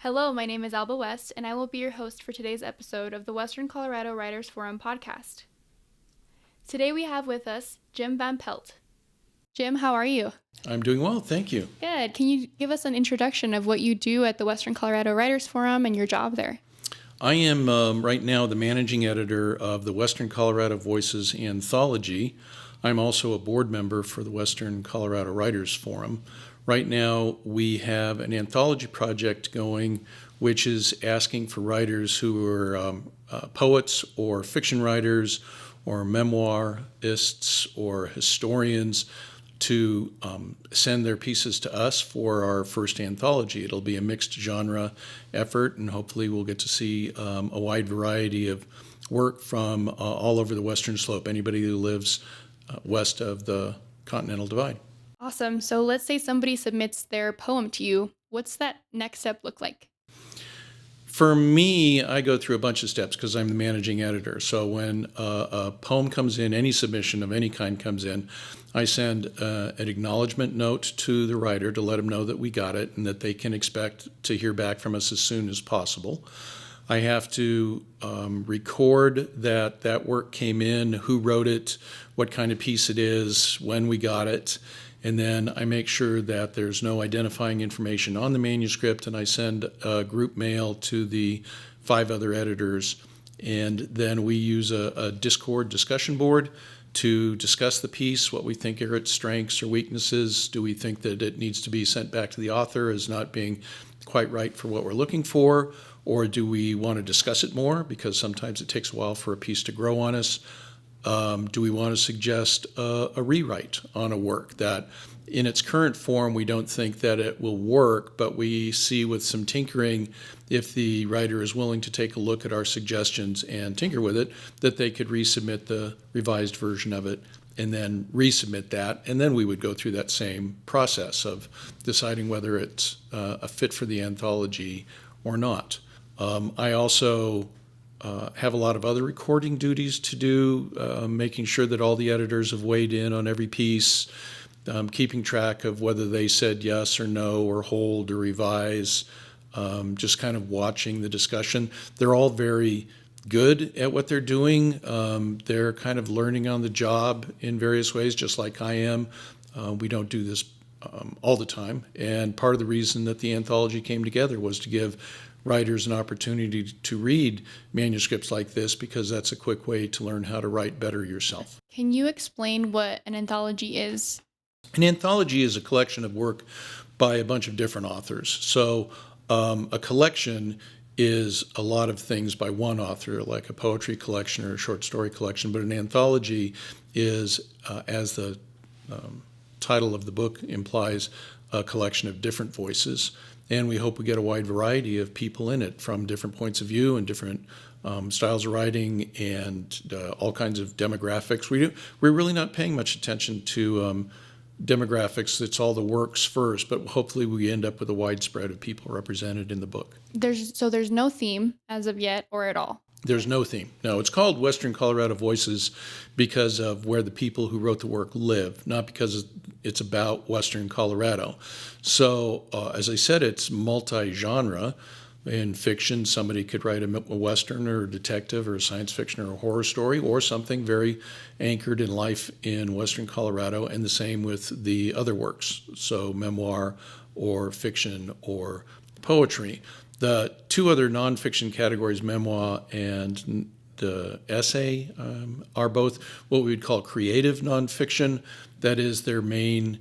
Hello, my name is Alba West, and I will be your host for today's episode of the Western Colorado Writers Forum podcast. Today we have with us Jim Van Pelt. Jim, how are you? I'm doing well, thank you. Good. Can you give us an introduction of what you do at the Western Colorado Writers Forum and your job there? I am right now the managing editor of the Western Colorado Voices Anthology. I'm also a board member for the Western Colorado Writers Forum. Right now, we have an anthology project going, which is asking for writers who are poets or fiction writers or memoirists or historians to send their pieces to us for our first anthology. It'll be a mixed genre effort, and hopefully we'll get to see a wide variety of work from all over the Western Slope, anybody who lives west of the Continental Divide. Awesome. So let's say somebody submits their poem to you. What's that next step look like? For me, I go through a bunch of steps because I'm the managing editor. So when a poem comes in, any submission of any kind comes in, I send an acknowledgement note to the writer to let them know that we got it and that they can expect to hear back from us as soon as possible. I have to record that that work came in, who wrote it, what kind of piece it is, when we got it. And then I make sure that there's no identifying information on the manuscript, and I send a group mail to the 5 other editors. And then we use a Discord discussion board to discuss the piece, what we think are its strengths or weaknesses. Do we think that it needs to be sent back to the author as not being quite right for what we're looking for? Or do we want to discuss it more, because sometimes it takes a while for a piece to grow on us? Do we want to suggest a rewrite on a work that in its current form we don't think that it will work, but we see with some tinkering, if the writer is willing to take a look at our suggestions and tinker with it, that they could resubmit the revised version of it and then resubmit that, and then we would go through that same process of deciding whether it's a fit for the anthology or not. I also have a lot of other recording duties to do, making sure that all the editors have weighed in on every piece, keeping track of whether they said yes or no or hold or revise, just kind of watching the discussion. They're all very good at what they're doing. They're kind of learning on the job in various ways, just like I am. We don't do this all the time. And part of the reason that the anthology came together was to give writers an opportunity to read manuscripts like this, because that's a quick way to learn how to write better yourself. Can you explain what an anthology is? An anthology is a collection of work by a bunch of different authors. So a collection is a lot of things by one author, like a poetry collection or a short story collection, but an anthology is, as the title of the book implies, a collection of different voices. And we hope we get a wide variety of people in it from different points of view and different styles of writing and all kinds of demographics. We're really not paying much attention to demographics. It's all the works first, but hopefully we end up with a wide spread of people represented in the book. There's no theme as of yet or at all. There's no theme. No, it's called Western Colorado Voices because of where the people who wrote the work live, not because it's about Western Colorado. So, as I said, it's multi-genre. In fiction, somebody could write a Western or a detective or a science fiction or a horror story, or something very anchored in life in Western Colorado, and the same with the other works, so memoir or fiction or poetry. The 2 other nonfiction categories, memoir and the essay, are both what we would call creative nonfiction. That is, their main,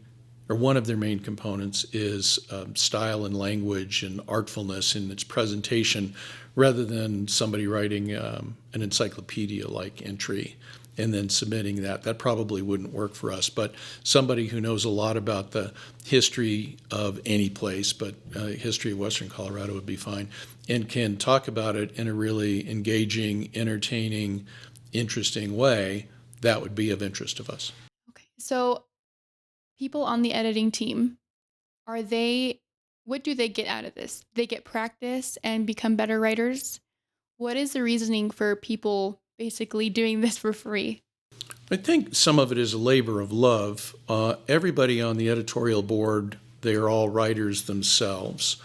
or one of their main components is style and language and artfulness in its presentation, rather than somebody writing an encyclopedia-like entry and then submitting that. That probably wouldn't work for us, but somebody who knows a lot about the history of any place, but history of Western Colorado would be fine, and can talk about it in a really engaging, entertaining, interesting way, that would be of interest of us. Okay. So people on the editing team, what do they get out of this? They get practice and become better writers? What is the reasoning for people basically doing this for free? I think some of it is a labor of love. Everybody on the editorial board, they are all writers themselves.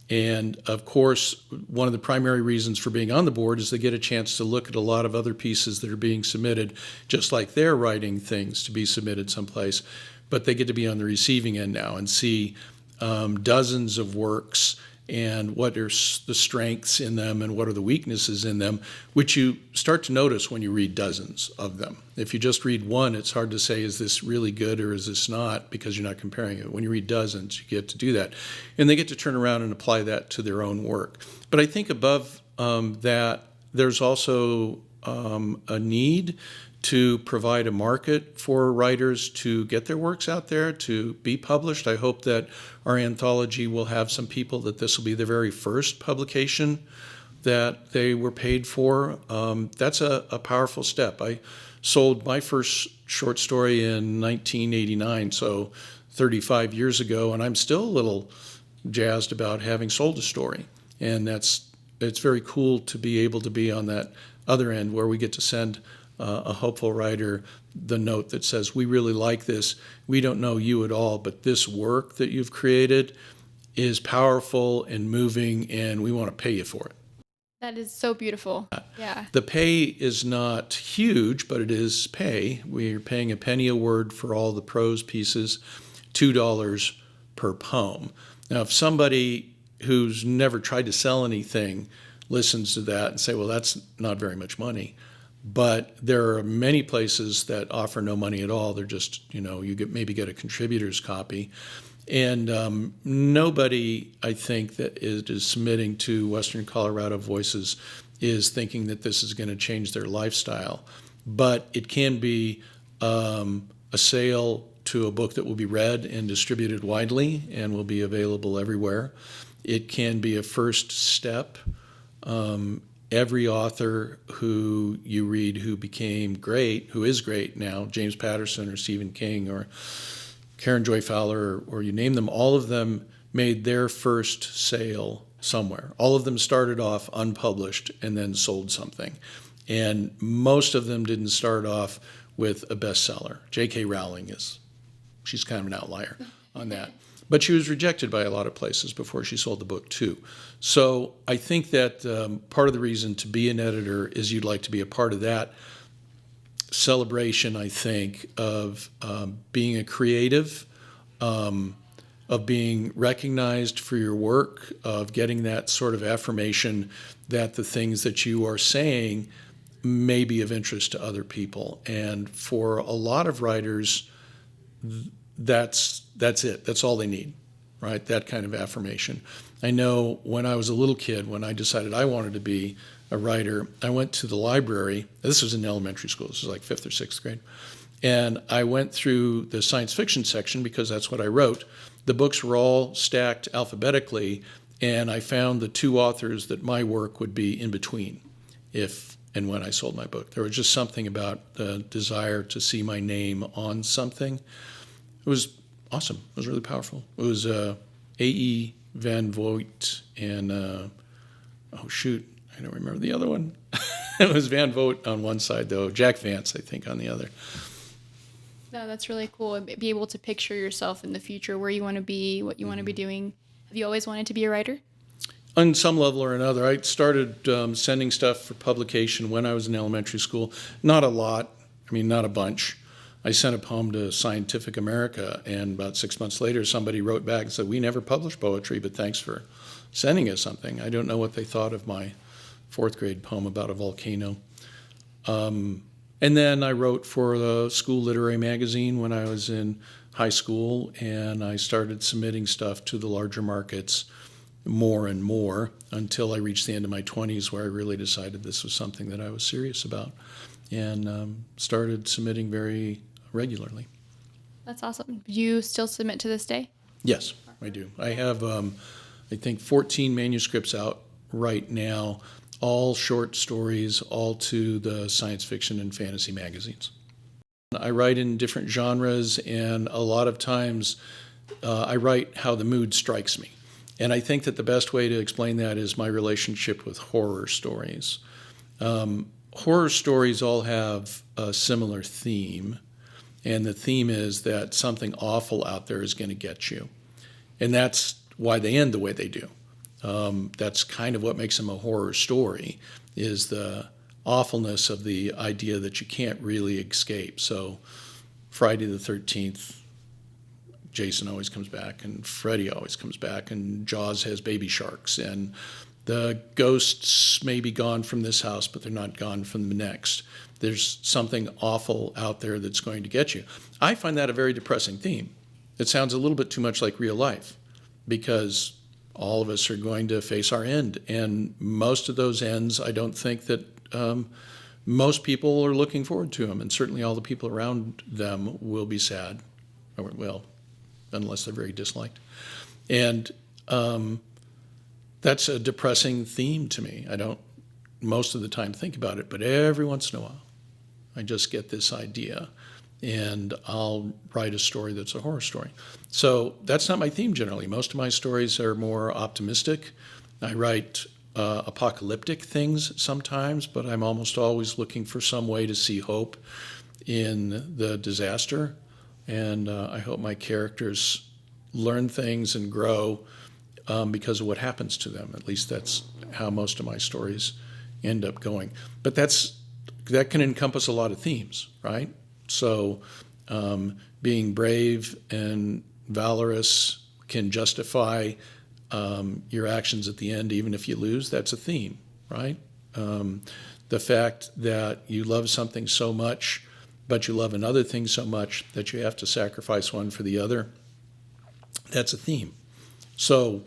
And of course, one of the primary reasons for being on the board is they get a chance to look at a lot of other pieces that are being submitted, just like they're writing things to be submitted someplace. But they get to be on the receiving end now and see dozens of works and what are the strengths in them and what are the weaknesses in them, which you start to notice when you read dozens of them. If you just read one, it's hard to say, is this really good or is this not, because you're not comparing it. When you read dozens, you get to do that. And they get to turn around and apply that to their own work. But I think above that, there's also a need to provide a market for writers to get their works out there, to be published. I hope that our anthology will have some people that this will be the very first publication that they were paid for. That's a powerful step. I sold my first short story in 1989, so 35 years ago, and I'm still a little jazzed about having sold a story. And it's very cool to be able to be on that other end where we get to send a hopeful writer the note that says, we really like this. We don't know you at all, but this work that you've created is powerful and moving, and we want to pay you for it. That is so beautiful. Yeah. The pay is not huge, but it is pay. We're paying a penny a word for all the prose pieces, $2 per poem. Now, if somebody who's never tried to sell anything listens to that and say, well, that's not very much money. But there are many places that offer no money at all. They're just, you maybe get a contributor's copy. And nobody, I think, that is submitting to Western Colorado Voices is thinking that this is going to change their lifestyle. But it can be a sale to a book that will be read and distributed widely and will be available everywhere. It can be a first step. Every author who you read who became great, who is great now, James Patterson or Stephen King or Karen Joy Fowler, or you name them, all of them made their first sale somewhere. All of them started off unpublished and then sold something. And most of them didn't start off with a bestseller. J.K. Rowling she's kind of an outlier on that. But she was rejected by a lot of places before she sold the book, too. So I think that part of the reason to be an editor is you'd like to be a part of that celebration, I think, of being a creative, of being recognized for your work, of getting that sort of affirmation that the things that you are saying may be of interest to other people. And for a lot of writers, that's it. That's all they need, right? That kind of affirmation. I know when I was a little kid, when I decided I wanted to be a writer, I went to the library. This was in elementary school. This was like 5th or 6th grade. And I went through the science fiction section because that's what I wrote. The books were all stacked alphabetically, and I found the 2 authors that my work would be in between if and when I sold my book. There was just something about the desire to see my name on something. It was awesome. It was really powerful. It was A.E. Van Vogt and, I don't remember the other one. It was Van Vogt on one side, though. Jack Vance, I think, on the other. No, that's really cool. Be able to picture yourself in the future, where you want to be, what you want to be doing. Have you always wanted to be a writer? On some level or another. I started sending stuff for publication when I was in elementary school. Not a lot. Not a bunch. I sent a poem to Scientific America, and about 6 months later, somebody wrote back and said, we never publish poetry, but thanks for sending us something. I don't know what they thought of my 4th grade poem about a volcano. And then I wrote for the school literary magazine when I was in high school, and I started submitting stuff to the larger markets more and more until I reached the end of my 20s, where I really decided this was something that I was serious about, and started submitting very regularly. That's awesome. Do you still submit to this day? Yes, I do. I have, I think, 14 manuscripts out right now, all short stories, all to the science fiction and fantasy magazines. I write in different genres, and a lot of times I write how the mood strikes me. And I think that the best way to explain that is my relationship with horror stories. Horror stories all have a similar theme, and the theme is that something awful out there is going to get you. And that's why they end the way they do. That's kind of what makes them a horror story, is the awfulness of the idea that you can't really escape. So Friday the 13th, Jason always comes back, and Freddy always comes back, and Jaws has baby sharks, and the ghosts may be gone from this house, but they're not gone from the next. There's something awful out there that's going to get you. I find that a very depressing theme. It sounds a little bit too much like real life, because all of us are going to face our end. And most of those ends, I don't think that most people are looking forward to them. And certainly all the people around them will be sad, or, well, unless they're very disliked. And that's a depressing theme to me. I don't most of the time think about it, but every once in a while, I just get this idea, and I'll write a story that's a horror story. So that's not my theme generally. Most of my stories are more optimistic. I write apocalyptic things sometimes, but I'm almost always looking for some way to see hope in the disaster. And I hope my characters learn things and grow because of what happens to them. At least that's how most of my stories end up going. But that can encompass a lot of themes, right? So being brave and valorous can justify your actions at the end, even if you lose. That's a theme, right? The fact that you love something so much, but you love another thing so much that you have to sacrifice one for the other, that's a theme. So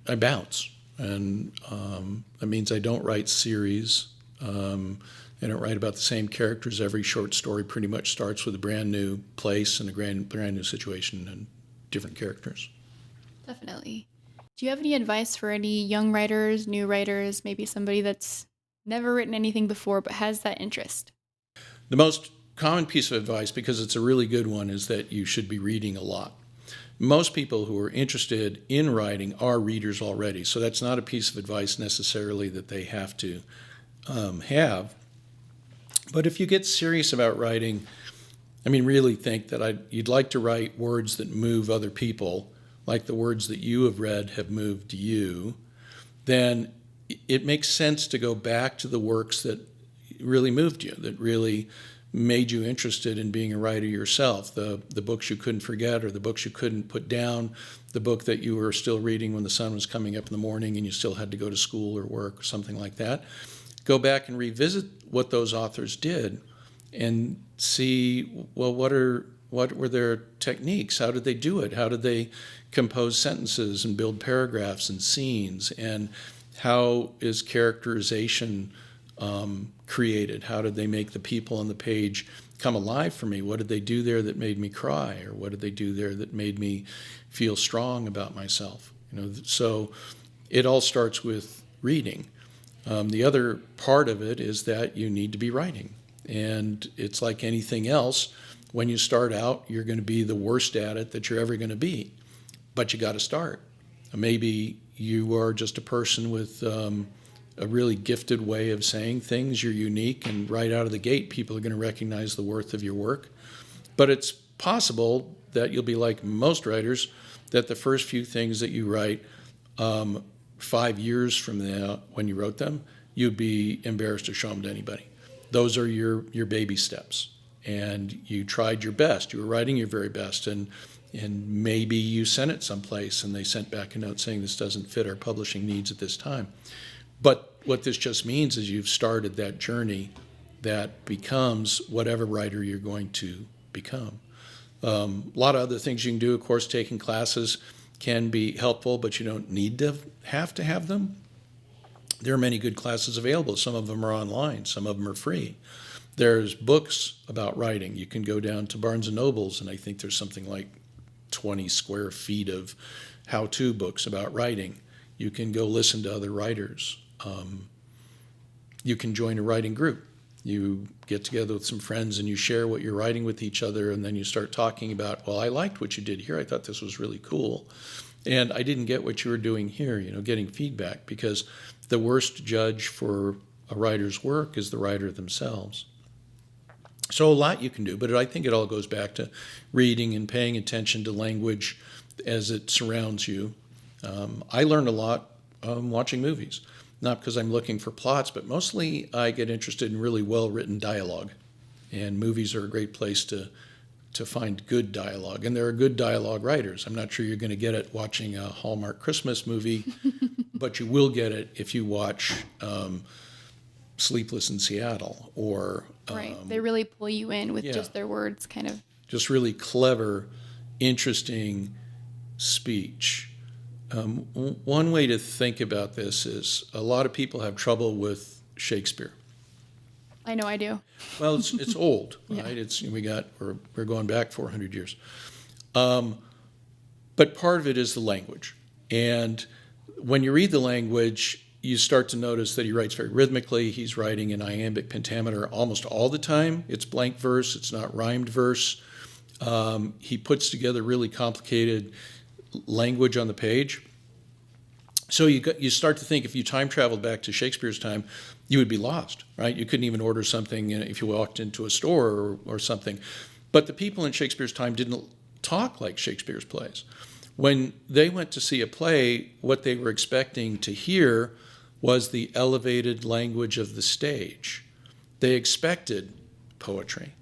I bounce, and that means I don't write series. I don't write about the same characters. Every short story pretty much starts with a brand new place and a brand new situation and different characters. Definitely. Do you have any advice for any young writers, new writers, maybe somebody that's never written anything before but has that interest? The most common piece of advice, because it's a really good one, is that you should be reading a lot. Most people who are interested in writing are readers already, so that's not a piece of advice necessarily that they have to have. But if you get serious about writing, really think that you'd like to write words that move other people, like the words that you have read have moved you, then it makes sense to go back to the works that really moved you, that really made you interested in being a writer yourself, the books you couldn't forget or the books you couldn't put down, the book that you were still reading when the sun was coming up in the morning and you still had to go to school or work or something like that. Go back and revisit what those authors did and see, well, what were their techniques? How did they do it? How did they compose sentences and build paragraphs and scenes? And how is characterization created? How did they make the people on the page come alive for me? What did they do there that made me cry? Or what did they do there that made me feel strong about myself? So it all starts with reading. The other part of it is that you need to be writing. And it's like anything else. When you start out, you're going to be the worst at it that you're ever going to be. But you got to start. Maybe you are just a person with a really gifted way of saying things. You're unique, and right out of the gate, people are going to recognize the worth of your work. But it's possible that you'll be like most writers, that the first few things that you write 5 years from now, when you wrote them, you'd be embarrassed to show them to anybody. Those are your baby steps. And you tried your best. You were writing your very best. And maybe you sent it someplace and they sent back a note saying this doesn't fit our publishing needs at this time. But what this just means is you've started that journey that becomes whatever writer you're going to become. A lot of other things you can do. Of course, taking classes can be helpful, but you don't need to have them. There are many good classes available. Some of them are online. Some of them are free. There's books about writing. You can go down to Barnes and Nobles, and I think there's something like 20 square feet of how-to books about writing. You can go listen to other writers. You can join a writing group. You get together with some friends and you share what you're writing with each other, and then you start talking about, well, I liked what you did here. I thought this was really cool. And I didn't get what you were doing here, getting feedback, because the worst judge for a writer's work is the writer themselves. So a lot you can do, but I think it all goes back to reading and paying attention to language as it surrounds you. I learned a lot watching movies. Not because I'm looking for plots, but mostly I get interested in really well-written dialogue. And movies are a great place to find good dialogue. And there are good dialogue writers. I'm not sure you're going to get it watching a Hallmark Christmas movie, but you will get it if you watch Sleepless in Seattle or... Right. They really pull you in with yeah. just their words, kind of. Just really clever, interesting speech. One way to think about this is a lot of people have trouble with Shakespeare. I know I do. Well, it's old, Yeah. right? We're going back 400 years. But part of it is the language. And when you read the language, you start to notice that he writes very rhythmically. He's writing in iambic pentameter almost all the time. It's blank verse. It's not rhymed verse. He puts together really complicated language on the page. So you start to think if you time traveled back to Shakespeare's time, you would be lost, right? You couldn't even order something if you walked into a store or something. But the people in Shakespeare's time didn't talk like Shakespeare's plays. When they went to see a play, what they were expecting to hear was the elevated language of the stage. They expected poetry.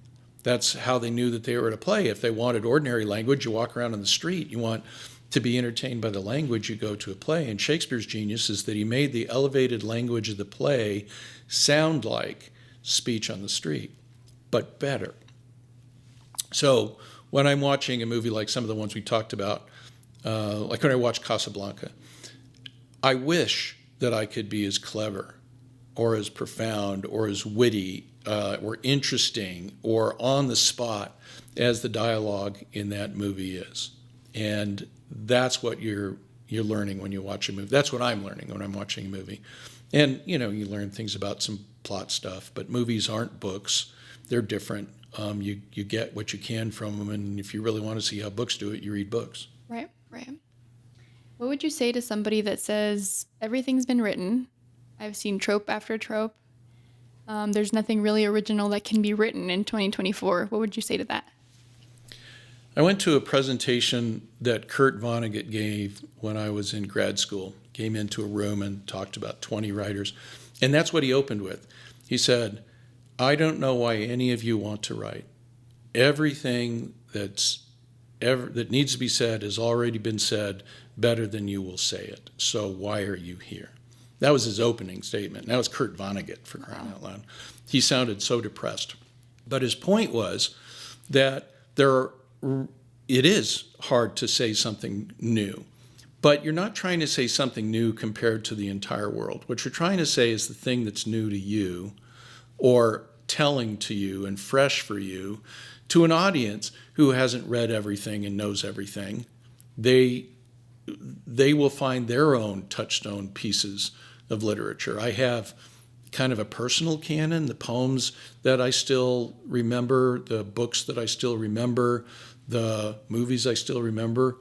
That's how they knew that they were at a play. If they wanted ordinary language, you walk around on the street. You want to be entertained by the language, you go to a play. And Shakespeare's genius is that he made the elevated language of the play sound like speech on the street, but better. So when I'm watching a movie like some of the ones we talked about, like when I watch Casablanca, I wish that I could be as clever or as profound or as witty or interesting or on the spot as the dialogue in that movie is. And that's what you're learning when you watch a movie. That's what I'm learning when I'm watching a movie. And, you learn things about some plot stuff, but movies aren't books. They're different. You get what you can from them, and if you really want to see how books do it, you read books. Right. What would you say to somebody that says, everything's been written, I've seen trope after trope, there's nothing really original that can be written in 2024? What would you say to that? I went to a presentation that Kurt Vonnegut gave when I was in grad school. Came into a room and talked about 20 writers. And that's what he opened with. He said, I don't know why any of you want to write. Everything that needs to be said has already been said better than you will say it. So why are you here? That was his opening statement. And that was Kurt Vonnegut, for crying out loud. He sounded so depressed. But his point was that it is hard to say something new, but you're not trying to say something new compared to the entire world. What you're trying to say is the thing that's new to you or telling to you and fresh for you to an audience who hasn't read everything and knows everything. They will find their own touchstone pieces of literature. I have kind of a personal canon, the poems that I still remember, the books that I still remember, the movies I still remember,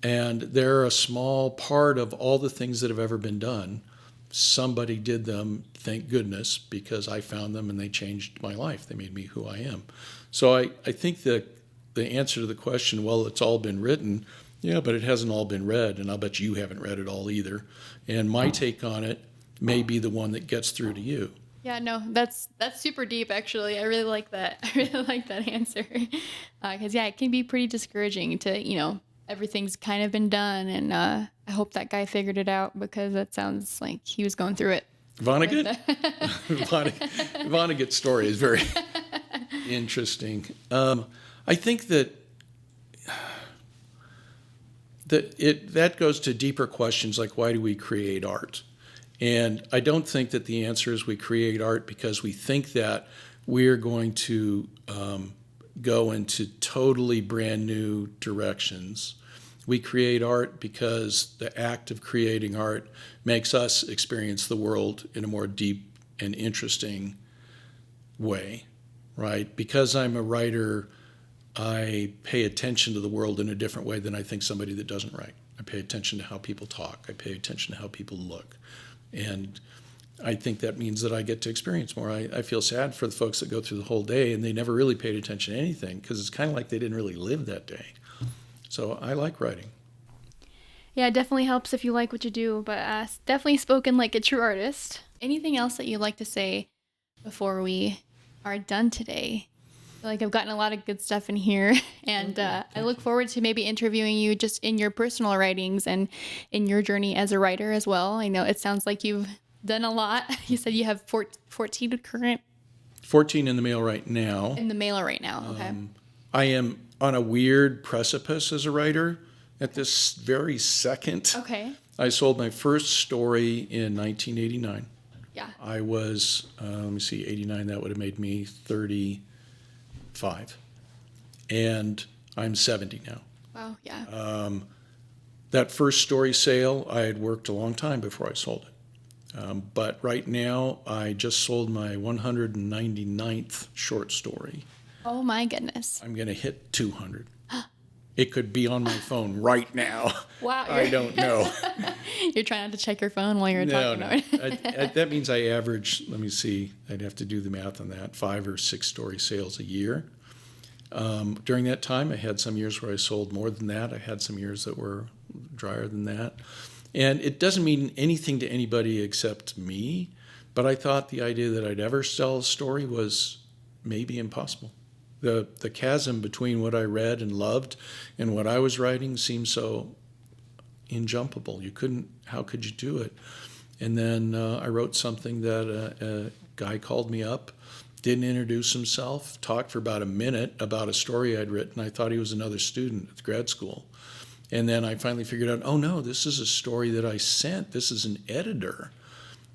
and they're a small part of all the things that have ever been done. Somebody did them, thank goodness, because I found them and they changed my life. They made me who I am. So I think that the answer to the question, well, it's all been written, yeah, but it hasn't all been read, and I'll bet you haven't read it all either. And my take on it may be the one that gets through to you. Yeah, no, that's super deep, actually. I really like that. I really like that answer. Because, it can be pretty discouraging to, everything's kind of been done. And I hope that guy figured it out, because that sounds like he was going through it. Vonnegut? Vonnegut's story is very interesting. I think that goes to deeper questions like, why do we create art? And I don't think that the answer is we create art because we think that we're going to go into totally brand new directions. We create art because the act of creating art makes us experience the world in a more deep and interesting way, right? Because I'm a writer, I pay attention to the world in a different way than I think somebody that doesn't write. I pay attention to how people talk. I pay attention to how people look. And I think that means that I get to experience more. I feel sad for the folks that go through the whole day and they never really paid attention to anything, because it's kind of like they didn't really live that day. So I like writing. Yeah, it definitely helps if you like what you do, but definitely spoken like a true artist. Anything else that you'd like to say before we are done today? I feel like I've gotten a lot of good stuff in here, and I look forward to maybe interviewing you just in your personal writings and in your journey as a writer as well. I know it sounds like you've done a lot. You said you have 14 current 14 in the mail right now. in the mailer right now. Okay. I am on a weird precipice as a writer at this very second. Okay. I sold my first story in 1989. Yeah. I was, let me see, 89, that would have made me 35. And I'm 70 now. Wow. Yeah. That first story sale, I had worked a long time before I sold it. But right now, I just sold my 199th short story. Oh my goodness. I'm going to hit 200. It could be on my phone right now. Wow. I don't know. You're trying not to check your phone while you're talking about it. That means I average, let me see, I'd have to do the math on that, 5 or 6 story sales a year. During that time, I had some years where I sold more than that. I had some years that were drier than that. And it doesn't mean anything to anybody except me, but I thought the idea that I'd ever sell a story was maybe impossible. The chasm between what I read and loved and what I was writing seemed so injumpable. How could you do it? And then I wrote something that a guy called me up, didn't introduce himself, talked for about a minute about a story I'd written. I thought he was another student at grad school. And then I finally figured out, oh no, this is a story that I sent. This is an editor.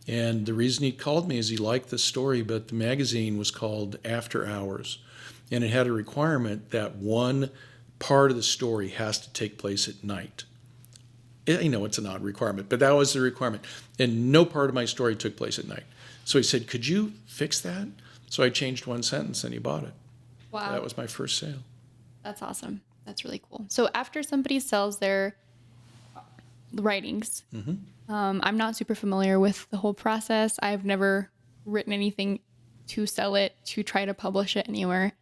And the reason he called me is he liked the story, but the magazine was called After Hours. And it had a requirement that one part of the story has to take place at night. I know it's an odd requirement, but that was the requirement. And no part of my story took place at night. So he said, could you fix that? So I changed one sentence and he bought it. Wow. That was my first sale. That's awesome. That's really cool. So after somebody sells their writings, I'm not super familiar with the whole process. I've never written anything to sell it, to try to publish it anywhere.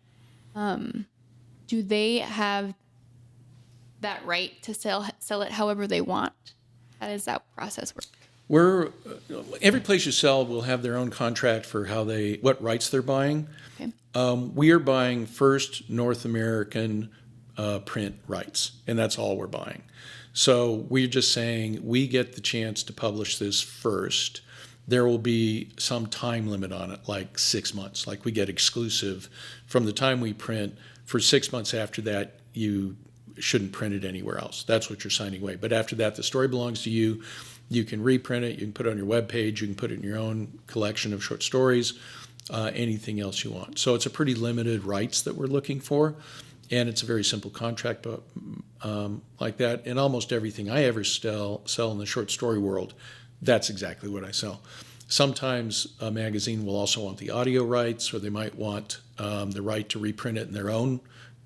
Do they have that right to sell it however they want? How does that process work? Every place you sell will have their own contract for what rights they're buying. Okay. We are buying first North American print rights, and that's all we're buying. So we're just saying we get the chance to publish this first. There will be some time limit on it, like 6 months. Like we get exclusive from the time we print. For 6 months after that, you shouldn't print it anywhere else. That's what you're signing away. But after that, the story belongs to you. You can reprint it. You can put it on your webpage. You can put it in your own collection of short stories, anything else you want. So it's a pretty limited rights that we're looking for. And it's a very simple contract like that. And almost everything I ever sell in the short story world, that's exactly what I sell. Sometimes a magazine will also want the audio rights, or they might want the right to reprint it in their own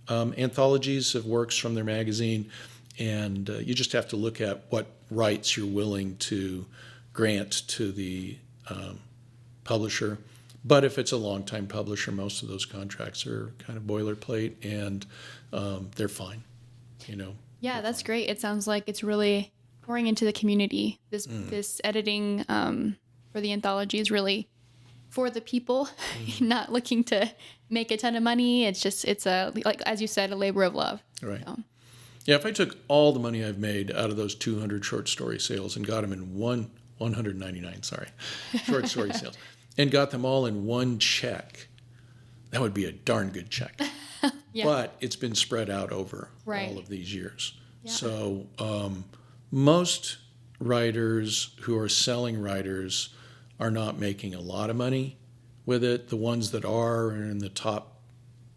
anthologies of works from their magazine. And you just have to look at what rights you're willing to grant to the publisher. But if it's a long-time publisher, most of those contracts are kind of boilerplate, and they're fine, Yeah, that's great. It sounds like it's really pouring into the community. This editing for the anthology is really for the people, not looking to make a ton of money. It's a, like, as you said, a labor of love. Right. So. Yeah, if I took all the money I've made out of those 200 short story sales and got them in 199, short story sales, and got them all in one check, that would be a darn good check. Yeah. But it's been spread out over all of these years. Yeah. So most writers who are selling writers are not making a lot of money with it. The ones that are in the top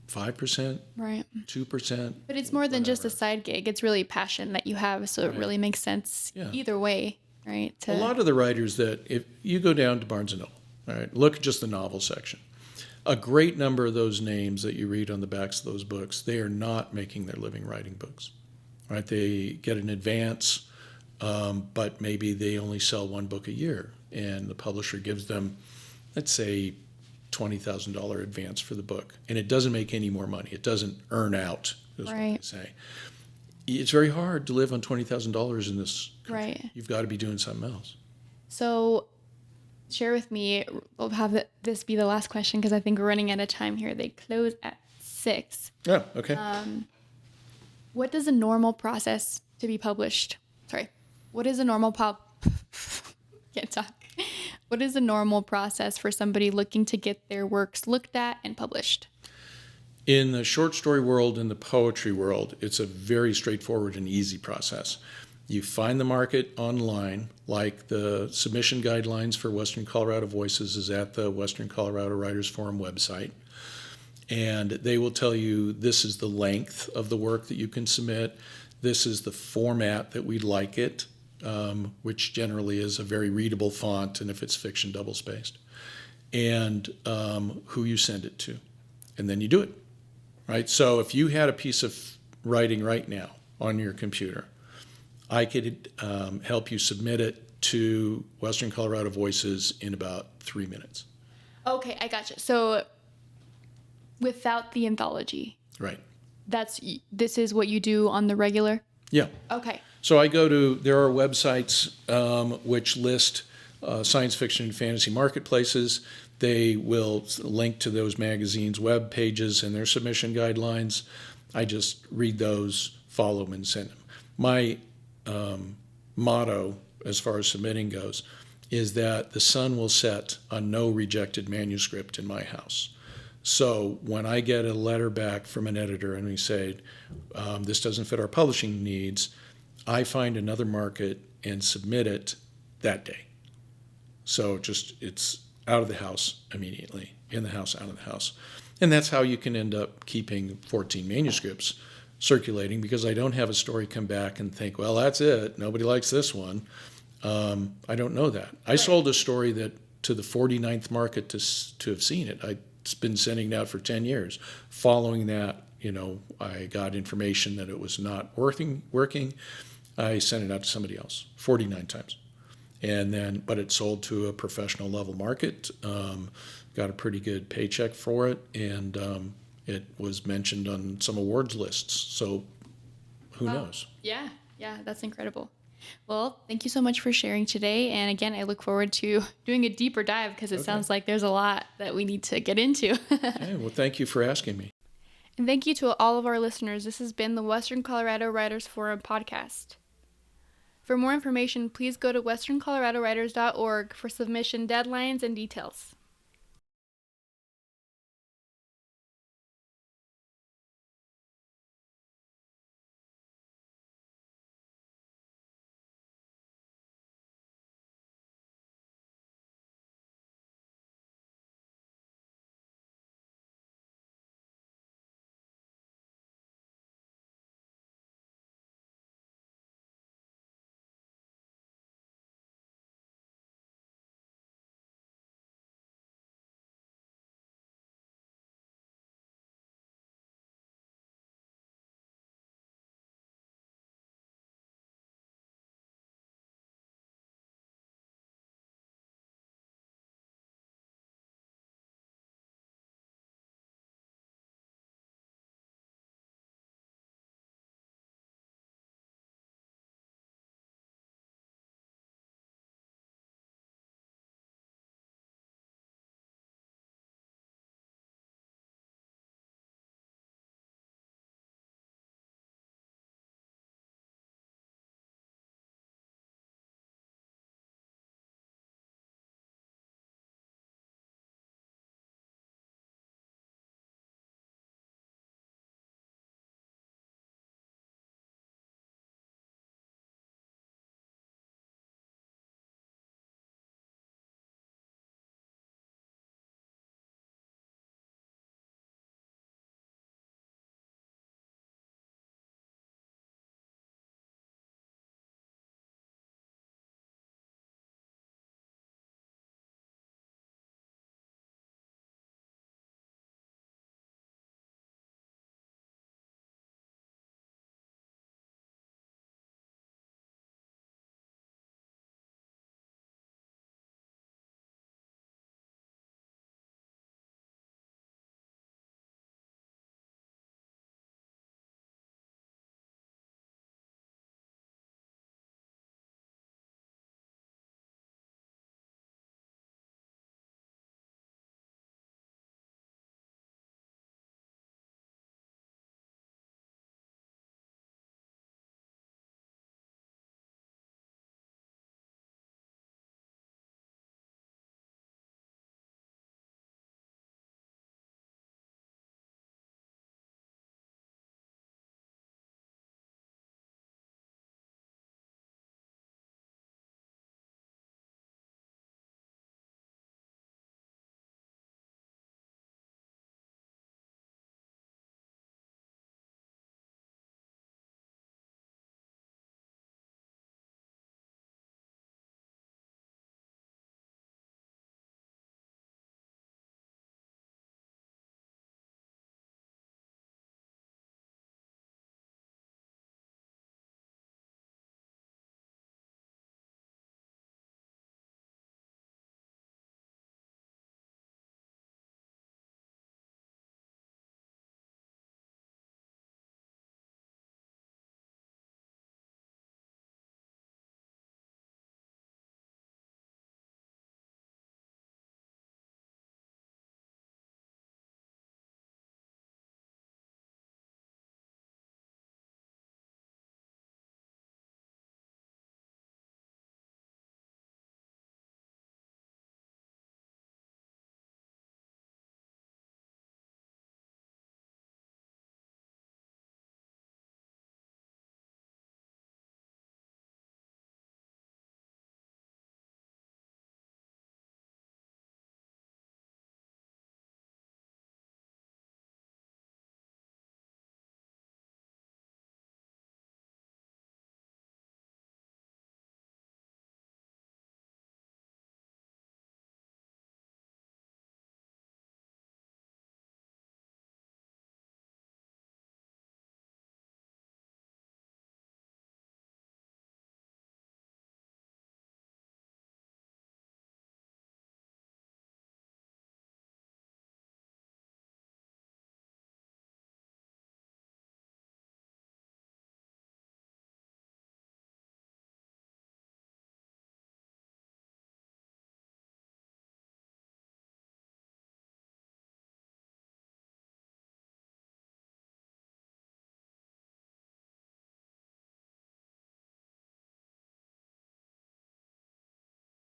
5%, right, 2%. But it's more than just a side gig. It's really passion that you have, so it really makes sense either way, right? A lot of the writers that, if you go down to Barnes & Noble, all right, look at just the novel section. A great number of those names that you read on the backs of those books, they are not making their living writing books, right? They get an advance, but maybe they only sell one book a year, and the publisher gives them, let's say, $20,000 advance for the book, and it doesn't make any more money. It doesn't earn out, is what they say. It's very hard to live on $20,000 in this country. Right. You've got to be doing something else. So share with me, we'll have this be the last question because I think we're running out of time here. They close at 6. Yeah, okay. What does a normal process to be published? Sorry. What is a normal can't talk. What is a normal process for somebody looking to get their works looked at and published? In the short story world, in the poetry world, it's a very straightforward and easy process. You find the market online, like the submission guidelines for Western Colorado Voices is at the Western Colorado Writers Forum website. And they will tell you this is the length of the work that you can submit. This is the format that we'd like it, which generally is a very readable font, and if it's fiction, double-spaced, and who you send it to. And then you do it, right? So if you had a piece of writing right now on your computer, I could help you submit it to Western Colorado Voices in about 3 minutes. Okay, I gotcha. So without the anthology, Right. this is what you do on the regular? Yeah. Okay. So there are websites which list science fiction and fantasy marketplaces. They will link to those magazines' web pages and their submission guidelines. I just read those, follow them, and send them. My motto, as far as submitting goes, is that the sun will set on no rejected manuscript in my house. So when I get a letter back from an editor and we say, this doesn't fit our publishing needs, I find another market and submit it that day. So it's out of the house immediately, in the house, out of the house. And that's how you can end up keeping 14 manuscripts circulating, because I don't have a story come back and think, well, that's it, nobody likes this one. I don't know that. I sold a story that to the 49th market to have seen it. It's been sending it out for 10 years. Following that, I got information that it was not working. I sent it out to somebody else 49 times. But it sold to a professional level market, got a pretty good paycheck for it, and it was mentioned on some awards lists. So who knows? Yeah, that's incredible. Well, thank you so much for sharing today. And again, I look forward to doing a deeper dive because it sounds like there's a lot that we need to get into. Okay, well, thank you for asking me. And thank you to all of our listeners. This has been the Western Colorado Writers Forum podcast. For more information, please go to westerncoloradowriters.org for submission deadlines and details.